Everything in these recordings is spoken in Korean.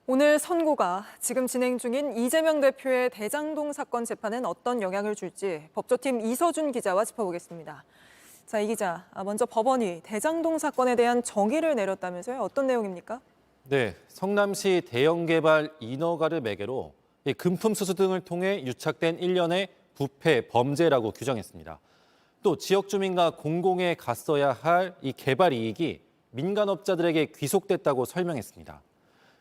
오늘 선고가 지금 진행 중인 이재명 대표의 대장동 사건 재판엔 어떤 영향을 줄지 법조팀 이서준 기자와 짚어보겠습니다. 자, 이 기자, 먼저 법원이 대장동 사건에 대한 정의를 내렸다면서요? 어떤 내용입니까? 네, 성남시 대형개발 인허가를 매개로 금품 수수 등을 통해 유착된 일련의 부패, 범죄라고 규정했습니다. 또 지역 주민과 공공에 갔어야 할 이 개발 이익이 민간업자들에게 귀속됐다고 설명했습니다.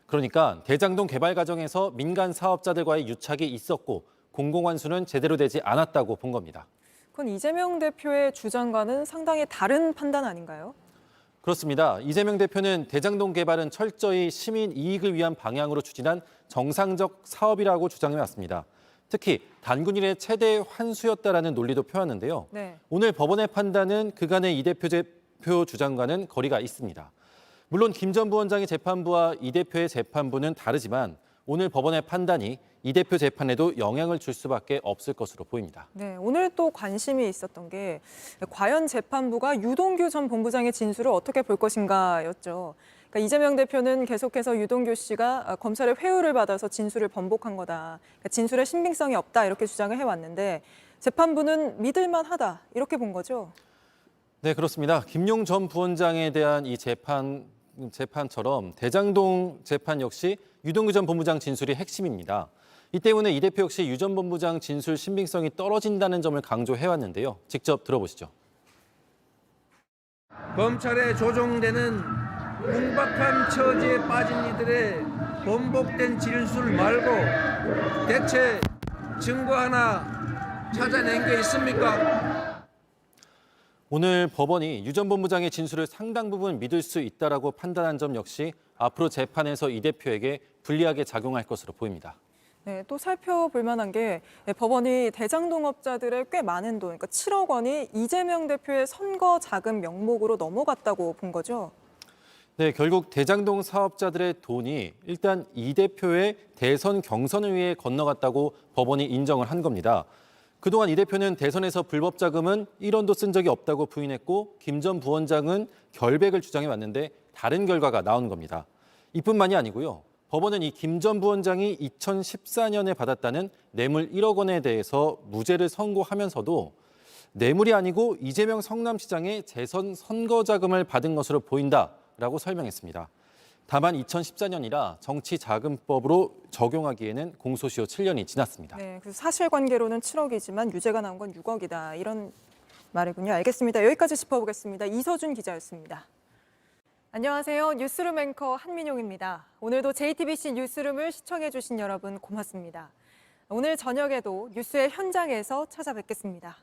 그러니까 대장동 개발 과정에서 민간 사업자들과의 유착이 있었고 공공환수는 제대로 되지 않았다고 본 겁니다. 그건 이재명 대표의 주장과는 상당히 다른 판단 아닌가요? 그렇습니다. 이재명 대표는 대장동 개발은 철저히 시민 이익을 위한 방향으로 추진한 정상적 사업이라고 주장해왔습니다. 특히 단군일의 최대 환수였다라는 논리도 펴왔는데요. 네. 오늘 법원의 판단은 그간의 이 대표 주장과는 거리가 있습니다. 물론 김 전 부원장의 재판부와 이 대표의 재판부는 다르지만 오늘 법원의 판단이 이 대표 재판에도 영향을 줄 수밖에 없을 것으로 보입니다. 네, 오늘 또 관심이 있었던 게 과연 재판부가 유동규 전 본부장의 진술을 어떻게 볼 것인가였죠. 그러니까 이재명 대표는 계속해서 유동규 씨가 검찰의 회유를 받아서 진술을 번복한 거다. 그러니까 진술에 신빙성이 없다 이렇게 주장을 해왔는데 재판부는 믿을만하다 이렇게 본 거죠. 네, 그렇습니다. 김용 전 부원장에 대한 이 재판처럼 대장동 재판 역시 유동규 전 본부장 진술이 핵심입니다. 이 때문에 이 대표 역시 유 전 본부장 진술 신빙성이 떨어진다는 점을 강조해왔는데요. 직접 들어보시죠. 검찰에 조종되는 궁박한 처지에 빠진 이들의 번복된 진술 말고 대체 증거 하나 찾아낸 게 있습니까? 오늘 법원이 유 전 본부장의 진술을 상당 부분 믿을 수 있다라고 판단한 점 역시 앞으로 재판에서 이 대표에게 불리하게 작용할 것으로 보입니다. 네, 또 살펴볼 만한 게 법원이 대장동업자들의 꽤 많은 돈, 그러니까 7억 원이 이재명 대표의 선거 자금 명목으로 넘어갔다고 본 거죠. 네, 결국 대장동 사업자들의 돈이 일단 이 대표의 대선 경선을 위해 건너갔다고 법원이 인정을 한 겁니다. 그동안 이 대표는 대선에서 불법 자금은 1원도 쓴 적이 없다고 부인했고 김 전 부원장은 결백을 주장해 왔는데 다른 결과가 나온 겁니다. 이뿐만이 아니고요. 법원은 이 김 전 부원장이 2014년에 받았다는 뇌물 1억 원에 대해서 무죄를 선고하면서도 뇌물이 아니고 이재명 성남시장의 재선 선거 자금을 받은 것으로 보인다라고 설명했습니다. 다만 2014년이라 정치자금법으로 적용하기에는 공소시효 7년이 지났습니다. 네, 그래서 사실관계로는 7억이지만 유죄가 나온 건 6억이다. 이런 말이군요. 알겠습니다. 여기까지 짚어보겠습니다. 이서준 기자였습니다. 안녕하세요. 뉴스룸 앵커 한민용입니다. 오늘도 JTBC 뉴스룸을 시청해주신 여러분 고맙습니다. 오늘 저녁에도 뉴스의 현장에서 찾아뵙겠습니다.